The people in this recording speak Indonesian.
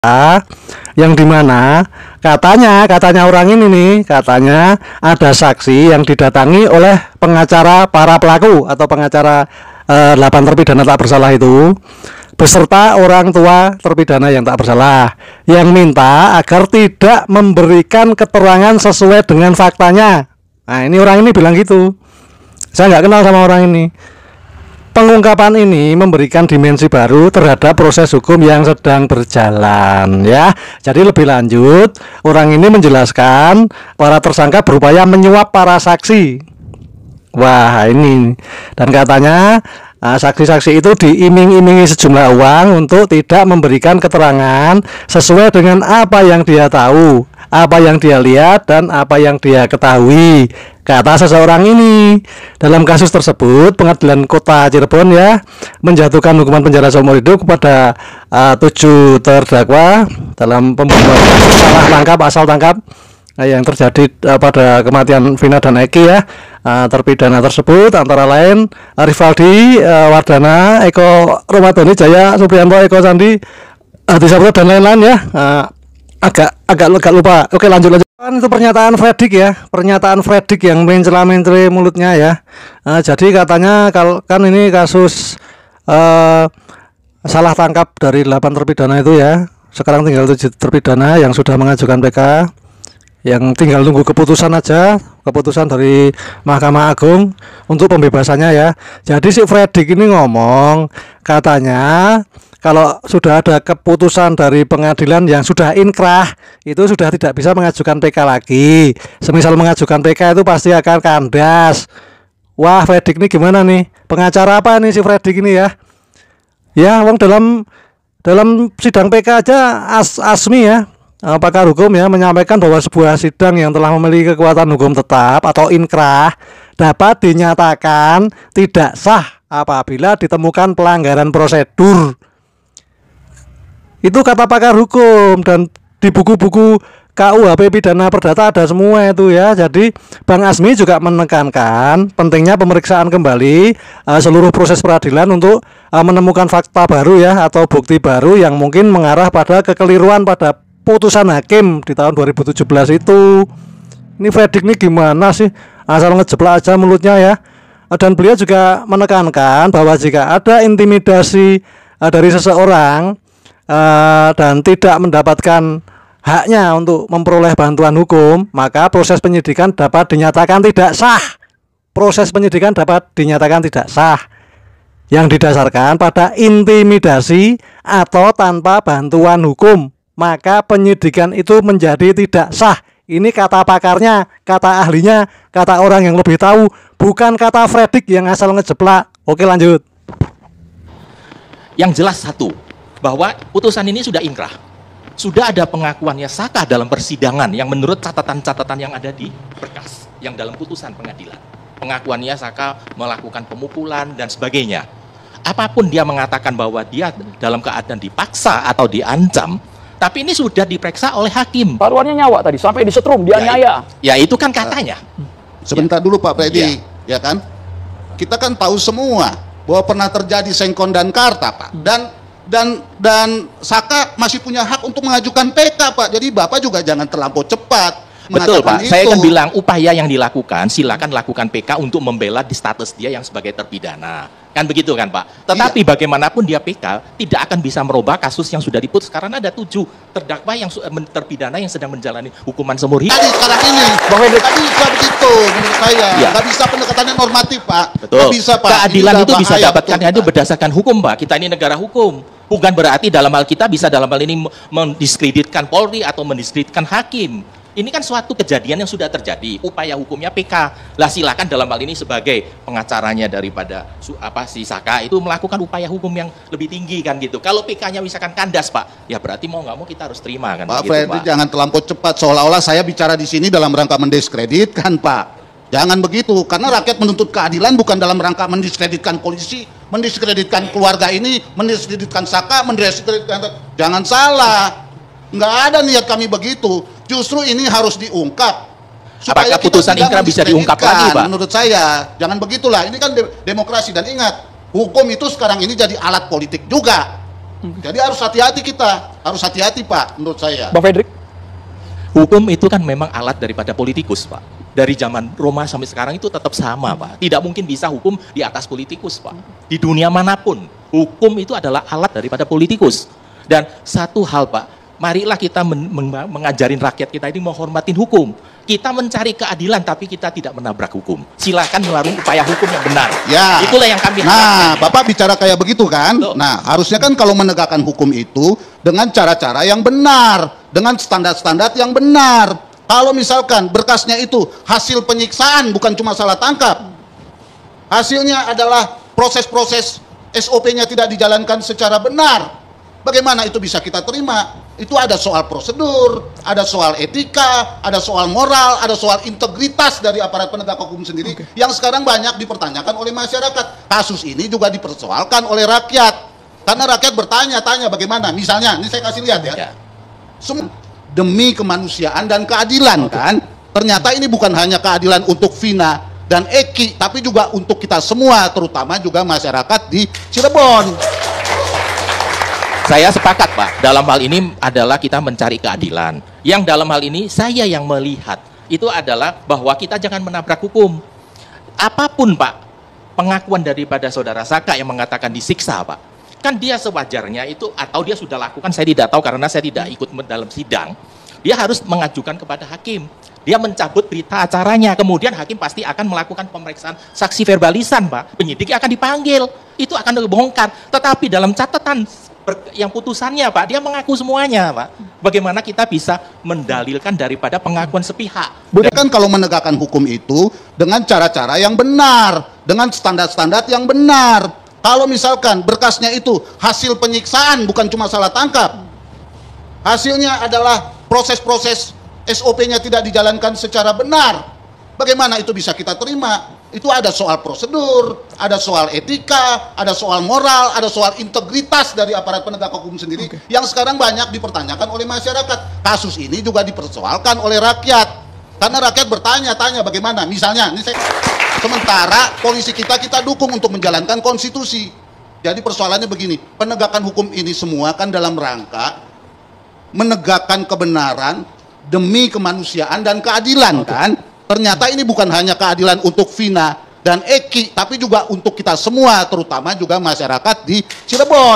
yang dimana katanya orang ini nih, katanya ada saksi yang didatangi oleh pengacara para pelaku atau pengacara 8 terpidana tak bersalah itu beserta orang tua terpidana yang tak bersalah yang minta agar tidak memberikan keterangan sesuai dengan faktanya. Nah, ini orang ini bilang gitu. Saya nggak kenal sama orang ini. Pengungkapan ini memberikan dimensi baru terhadap proses hukum yang sedang berjalan, ya. Jadi lebih lanjut, orang ini menjelaskan para tersangka berupaya menyuap para saksi. Wah, ini. Dan katanya saksi-saksi itu diiming-imingi sejumlah uang untuk tidak memberikan keterangan sesuai dengan apa yang dia tahu, apa yang dia lihat, dan apa yang dia ketahui. Kata seseorang ini, dalam kasus tersebut Pengadilan Kota Cirebon ya menjatuhkan hukuman penjara seumur hidup kepada 7 terdakwa dalam pembunuhan salah tangkap asal tangkap yang terjadi pada kematian Vina dan Eki ya. Terpidana tersebut antara lain Rivaldi Wardana, Eko Romadhoni, Jaya Supriyanto, Eko Sandi, Hadi Sabto dan lain-lain ya. Agak lupa. Oke, lanjut. Kan itu pernyataan Fredrik ya, pernyataan Fredrik yang mencela-mencela mulutnya ya. Jadi katanya kalau kan ini kasus salah tangkap dari 8 terpidana itu ya. Sekarang tinggal 7 terpidana yang sudah mengajukan PK, yang tinggal nunggu keputusan aja, keputusan dari Mahkamah Agung untuk pembebasannya ya. Jadi si Fredrik ini ngomong katanya kalau sudah ada keputusan dari pengadilan yang sudah inkrah, itu sudah tidak bisa mengajukan PK lagi. Semisal mengajukan PK itu pasti akan kandas. Wah, Fredrik ini gimana nih? Pengacara apa nih si Fredrik ini ya? Ya, wong dalam sidang PK aja Asmi ya, pakar hukum ya, menyampaikan bahwa sebuah sidang yang telah memiliki kekuatan hukum tetap atau inkrah dapat dinyatakan tidak sah apabila ditemukan pelanggaran prosedur. Itu kata pakar hukum, dan di buku-buku KUHP pidana perdata ada semua itu ya. Jadi Bang Asmi juga menekankan pentingnya pemeriksaan kembali seluruh proses peradilan untuk menemukan fakta baru ya, atau bukti baru yang mungkin mengarah pada kekeliruan pada putusan hakim di tahun 2017 itu. Ini Fredrik ini gimana sih? Asal ngejeplak aja mulutnya ya. Dan beliau juga menekankan bahwa jika ada intimidasi dari seseorang dan tidak mendapatkan haknya untuk memperoleh bantuan hukum, maka proses penyidikan dapat dinyatakan tidak sah. Proses penyidikan dapat dinyatakan tidak sah yang didasarkan pada intimidasi atau tanpa bantuan hukum, maka penyidikan itu menjadi tidak sah. Ini kata pakarnya, kata ahlinya, kata orang yang lebih tahu, bukan kata Fredrik yang asal ngejeplak. Oke, lanjut. Yang jelas satu, bahwa putusan ini sudah inkrah, sudah ada pengakuannya Saka dalam persidangan yang menurut catatan-catatan yang ada di berkas yang dalam putusan pengadilan. Pengakuannya Saka melakukan pemukulan dan sebagainya. Apapun dia mengatakan bahwa dia dalam keadaan dipaksa atau diancam, tapi ini sudah diperiksa oleh hakim. Taruhannya nyawa tadi, sampai disetrum, dianiaya. Ya itu kan katanya. Sebentar dulu Pak Freddy, ya kan? Kita kan tahu semua bahwa pernah terjadi Sengkon dan Karta, Pak. Dan Saka masih punya hak untuk mengajukan PK, Pak. Jadi Bapak juga jangan terlampau cepat. Betul, Pak. Saya kan bilang upaya yang dilakukan, silakan lakukan PK untuk membela di status dia yang sebagai terpidana. Kan begitu kan, Pak? Tetapi bagaimanapun dia PK tidak akan bisa merubah kasus yang sudah diputus karena ada 7 terdakwa yang terpidana yang sedang menjalani hukuman seumur hidup. Tadi sekarang ini, bahwa nggak bisa begitu menurut saya. Nggak bisa pendekatannya normatif, Pak. Betul. Nggak bisa, Pak. Keadilan itu bisa dapatkan itu Pak. berdasarkan hukum, Pak. Kita ini negara hukum. Bukan berarti dalam hal kita bisa dalam hal ini mendiskreditkan Polri atau mendiskreditkan hakim. Ini kan suatu kejadian yang sudah terjadi, upaya hukumnya PK. Lah silakan dalam hal ini sebagai pengacaranya daripada si Saka itu melakukan upaya hukum yang lebih tinggi kan gitu. Kalau PK-nya misalkan kandas, Pak, ya berarti mau nggak mau kita harus terima kan. Pak gitu, Freddy, Pak. jangan terlampau cepat seolah-olah saya bicara di sini dalam rangka mendiskreditkan, Pak. Jangan begitu, karena rakyat menuntut keadilan bukan dalam rangka mendiskreditkan polisi, mendiskreditkan keluarga ini, mendiskreditkan Saka, mendiskreditkan. Jangan salah. Nggak ada niat kami begitu. Justru ini harus diungkap. Apakah putusan inkrah bisa diungkap lagi, Pak? Menurut saya, jangan begitulah. Ini kan demokrasi, dan ingat, hukum itu sekarang ini jadi alat politik juga. Jadi harus hati-hati kita. Harus hati-hati Pak, menurut saya. Bang Fredrik. Hukum itu kan memang alat daripada politikus, Pak. Dari zaman Roma sampai sekarang itu tetap sama, Pak. Tidak mungkin bisa hukum di atas politikus, Pak. Di dunia manapun, hukum itu adalah alat daripada politikus. Dan satu hal, Pak, marilah kita mengajarin rakyat kita ini menghormatin hukum. Kita mencari keadilan, tapi kita tidak menabrak hukum. Silakan melalui upaya hukum yang benar. Ya. Itulah yang kami Nah, harapkan. Bapak bicara kayak begitu kan? Loh. Nah, harusnya kan kalau menegakkan hukum itu dengan cara-cara yang benar, dengan standar-standar yang benar. Kalau misalkan berkasnya itu hasil penyiksaan, bukan cuma salah tangkap. Hasilnya adalah proses-proses SOP-nya tidak dijalankan secara benar. Bagaimana itu bisa kita terima? Itu ada soal prosedur, ada soal etika, ada soal moral, ada soal integritas dari aparat penegak hukum sendiri yang sekarang banyak dipertanyakan oleh masyarakat. Kasus ini juga dipersoalkan oleh rakyat. Karena rakyat bertanya-tanya bagaimana. Misalnya, ini saya kasih lihat ya. Ya. Demi kemanusiaan dan keadilan kan. Ternyata ini bukan hanya keadilan untuk Vina dan Eki, tapi juga untuk kita semua, terutama juga masyarakat di Cirebon. Saya sepakat, Pak. Dalam hal ini adalah kita mencari keadilan. Yang dalam hal ini saya yang melihat itu adalah bahwa kita jangan menabrak hukum. Apapun, Pak, pengakuan daripada saudara Saka yang mengatakan disiksa, Pak. Kan dia sewajarnya itu, atau dia sudah lakukan, saya tidak tahu karena saya tidak ikut dalam sidang. Dia harus mengajukan kepada hakim. Dia mencabut berita acaranya. Kemudian hakim pasti akan melakukan pemeriksaan saksi verbalisan, Pak. Penyidik akan dipanggil. Itu akan dibongkar. Tetapi dalam catatan yang putusannya, Pak, dia mengaku semuanya, Pak. Bagaimana kita bisa mendalilkan daripada pengakuan sepihak? Kan kalau menegakkan hukum itu dengan cara-cara yang benar, dengan standar-standar yang benar. Kalau misalkan berkasnya itu hasil penyiksaan, bukan cuma salah tangkap. Hasilnya adalah proses-proses SOP-nya tidak dijalankan secara benar. Bagaimana itu bisa kita terima? Itu ada soal prosedur, ada soal etika, ada soal moral, ada soal integritas dari aparat penegak hukum sendiri yang sekarang banyak dipertanyakan oleh masyarakat. Kasus ini juga dipersoalkan oleh rakyat. Karena rakyat bertanya-tanya bagaimana. Misalnya, sementara polisi kita dukung untuk menjalankan konstitusi. Jadi persoalannya begini, penegakan hukum ini semua kan dalam rangka menegakkan kebenaran demi kemanusiaan dan keadilan kan. Ternyata ini bukan hanya keadilan untuk Vina dan Eki, tapi juga untuk kita semua, terutama juga masyarakat di Cirebon.